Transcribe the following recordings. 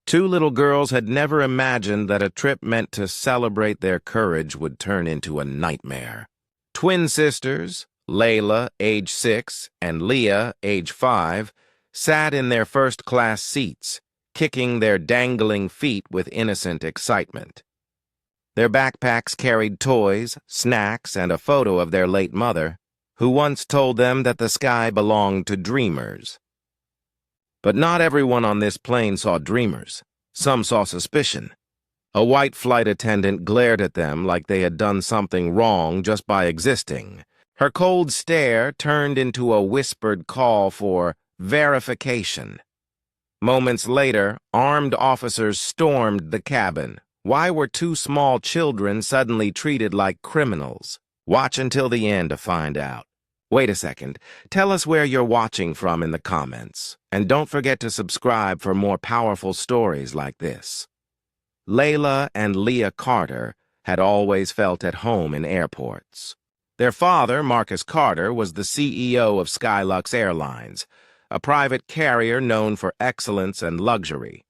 Two little girls had never imagined that a trip meant to celebrate their courage would turn into a nightmare. Twin sisters, Layla, age 6, and Leah, age 5, sat in their first-class seats, kicking their dangling feet with innocent excitement. Their backpacks carried toys, snacks, and a photo of their late mother, who once told them that the sky belonged to dreamers. But not everyone on this plane saw dreamers. Some saw suspicion. A white flight attendant glared at them like they had done something wrong just by existing. Her cold stare turned into a whispered call for verification. Moments later, armed officers stormed the cabin. Why were two small children suddenly treated like criminals? Watch until the end to find out. Wait a second. Tell us where you're watching from in the comments. And don't forget to subscribe for more powerful stories like this. Layla and Leah Carter had always felt at home in airports. Their father, Marcus Carter, was the CEO of Skylux Airlines, a private carrier known for excellence and luxury.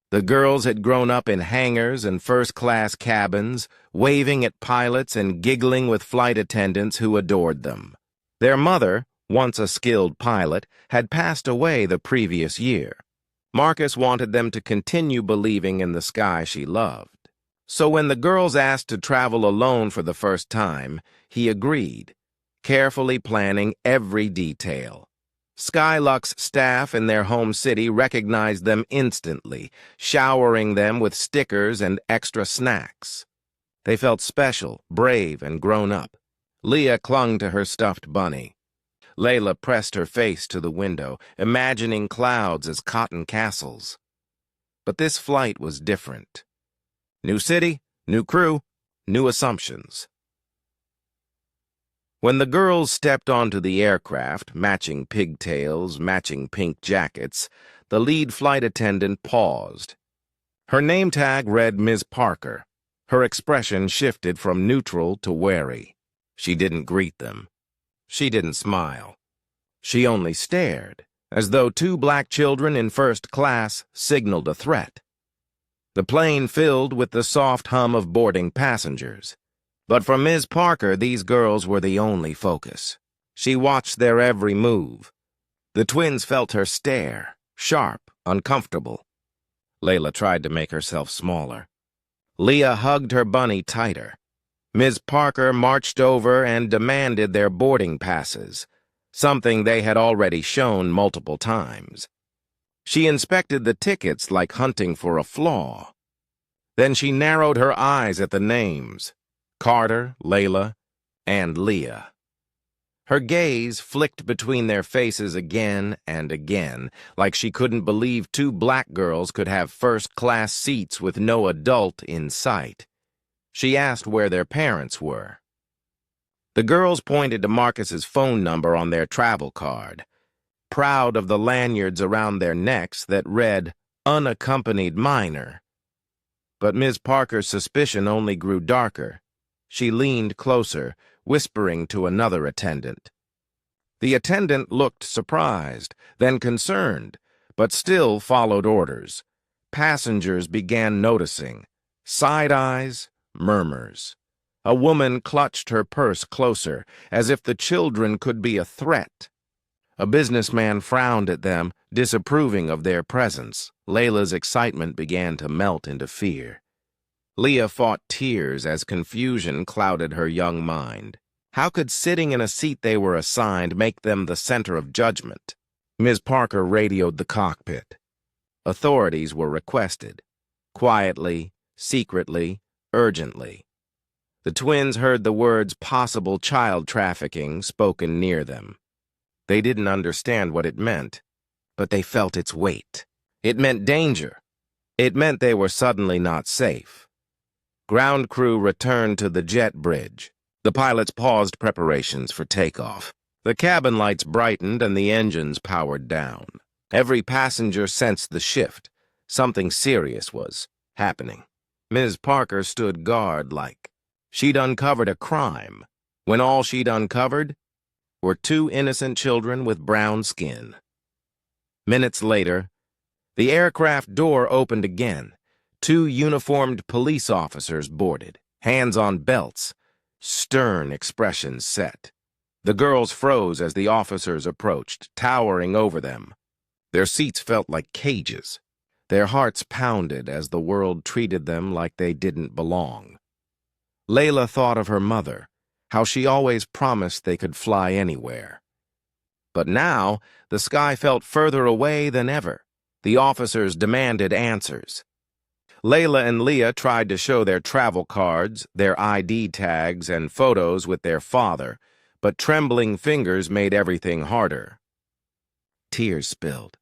The girls had grown up in hangars and first-class cabins, waving at pilots and giggling with flight attendants who adored them. Their mother, once a skilled pilot, had passed away the previous year. Marcus wanted them to continue believing in the sky she loved. So when the girls asked to travel alone for the first time, he agreed, carefully planning every detail. Skylux staff in their home city recognized them instantly, showering them with stickers and extra snacks. They felt special, brave, and grown up. Leah clung to her stuffed bunny. Layla pressed her face to the window, imagining clouds as cotton castles. But this flight was different. New city, new crew, new assumptions. When the girls stepped onto the aircraft, matching pigtails, matching pink jackets, the lead flight attendant paused. Her name tag read Ms. Parker. Her expression shifted from neutral to wary. She didn't greet them. She didn't smile. She only stared, as though two black children in first class signaled a threat. The plane filled with the soft hum of boarding passengers. But for Ms. Parker, these girls were the only focus. She watched their every move. The twins felt her stare, sharp, uncomfortable. Layla tried to make herself smaller. Leah hugged her bunny tighter. Ms. Parker marched over and demanded their boarding passes, something they had already shown multiple times. She inspected the tickets like hunting for a flaw. Then she narrowed her eyes at the names: Carter, Layla, and Leah. Her gaze flicked between their faces again and again, like she couldn't believe two black girls could have first-class seats with no adult in sight. She asked where their parents were. The girls pointed to Marcus's phone number on their travel card, proud of the lanyards around their necks that read unaccompanied minor. But Ms. Parker's suspicion only grew darker. She leaned closer, whispering to another attendant. The attendant looked surprised, then concerned, but still followed orders. Passengers began noticing. Side eyes, murmurs. A woman clutched her purse closer, as if the children could be a threat. A businessman frowned at them, disapproving of their presence. Layla's excitement began to melt into fear. Leah fought tears as confusion clouded her young mind. How could sitting in a seat they were assigned make them the center of judgment? Ms. Parker radioed the cockpit. Authorities were requested. Quietly, secretly, urgently. The twins heard the words possible child trafficking spoken near them. They didn't understand what it meant, but they felt its weight. It meant danger. It meant they were suddenly not safe. Ground crew returned to the jet bridge. The pilots paused preparations for takeoff. The cabin lights brightened and the engines powered down. Every passenger sensed the shift. Something serious was happening. Ms. Parker stood guard like she'd uncovered a crime, when all she'd uncovered were two innocent children with brown skin. Minutes later, The aircraft door opened again. 2 uniformed police officers boarded, hands on belts, stern expressions set. The girls froze as the officers approached, towering over them. Their seats felt like cages. Their hearts pounded as the world treated them like they didn't belong. Layla thought of her mother, how she always promised they could fly anywhere. But now, the sky felt further away than ever. The officers demanded answers. Layla and Leah tried to show their travel cards, their ID tags, and photos with their father, but trembling fingers made everything harder. Tears spilled.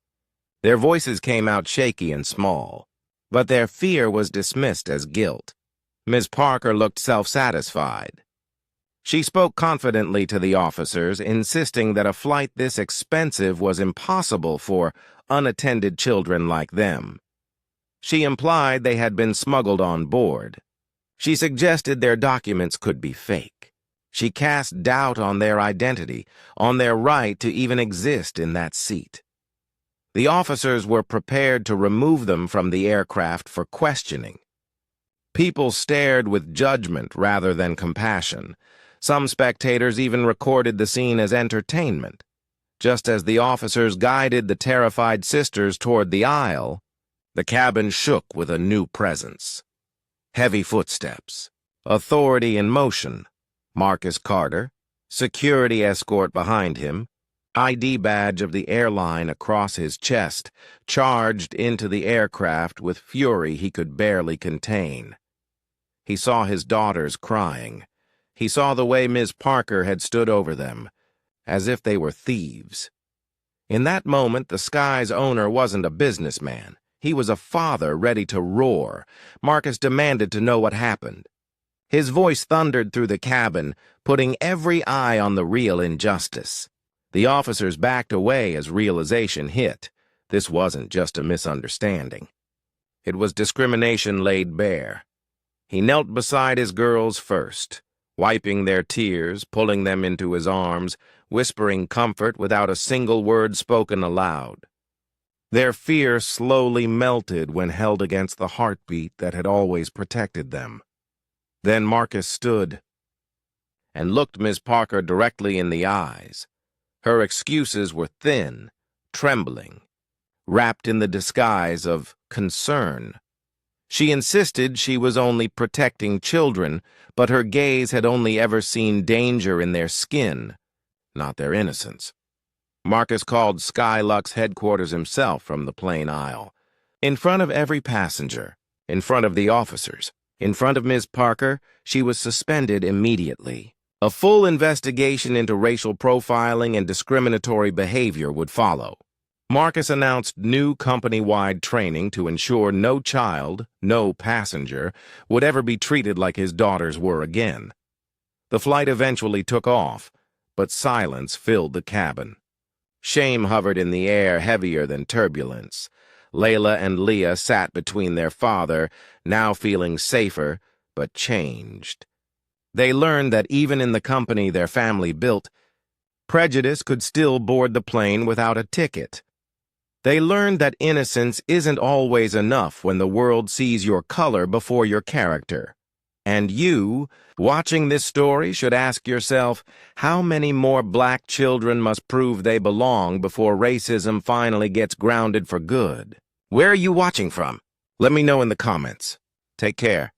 Their voices came out shaky and small, but their fear was dismissed as guilt. Ms. Parker looked self-satisfied. She spoke confidently to the officers, insisting that a flight this expensive was impossible for unattended children like them. She implied they had been smuggled on board. She suggested their documents could be fake. She cast doubt on their identity, on their right to even exist in that seat. The officers were prepared to remove them from the aircraft for questioning. People stared with judgment rather than compassion. Some spectators even recorded the scene as entertainment. Just as the officers guided the terrified sisters toward the aisle, the cabin shook with a new presence. Heavy footsteps, authority in motion. Marcus Carter, security escort behind him, ID badge of the airline across his chest, charged into the aircraft with fury he could barely contain. He saw his daughters crying. He saw the way Ms. Parker had stood over them, as if they were thieves. In that moment, the sky's owner wasn't a businessman. He was a father ready to roar. Marcus demanded to know what happened. His voice thundered through the cabin, putting every eye on the real injustice. The officers backed away as realization hit. This wasn't just a misunderstanding. It was discrimination laid bare. He knelt beside his girls first, wiping their tears, pulling them into his arms, whispering comfort without a single word spoken aloud. Their fear slowly melted when held against the heartbeat that had always protected them. Then Marcus stood and looked Ms. Parker directly in the eyes. Her excuses were thin, trembling, wrapped in the disguise of concern. She insisted she was only protecting children, but her gaze had only ever seen danger in their skin, not their innocence. Marcus called Skylux headquarters himself from the plane aisle. In front of every passenger, in front of the officers, in front of Ms. Parker, she was suspended immediately. A full investigation into racial profiling and discriminatory behavior would follow. Marcus announced new company-wide training to ensure no child, no passenger, would ever be treated like his daughters were again. The flight eventually took off, but silence filled the cabin. Shame hovered in the air, heavier than turbulence. Layla and Leah sat between their father, now feeling safer, but changed. They learned that even in the company their family built, prejudice could still board the plane without a ticket. They learned that innocence isn't always enough when the world sees your color before your character. And you, watching this story, should ask yourself, how many more black children must prove they belong before racism finally gets grounded for good? Where are you watching from? Let me know in the comments. Take care.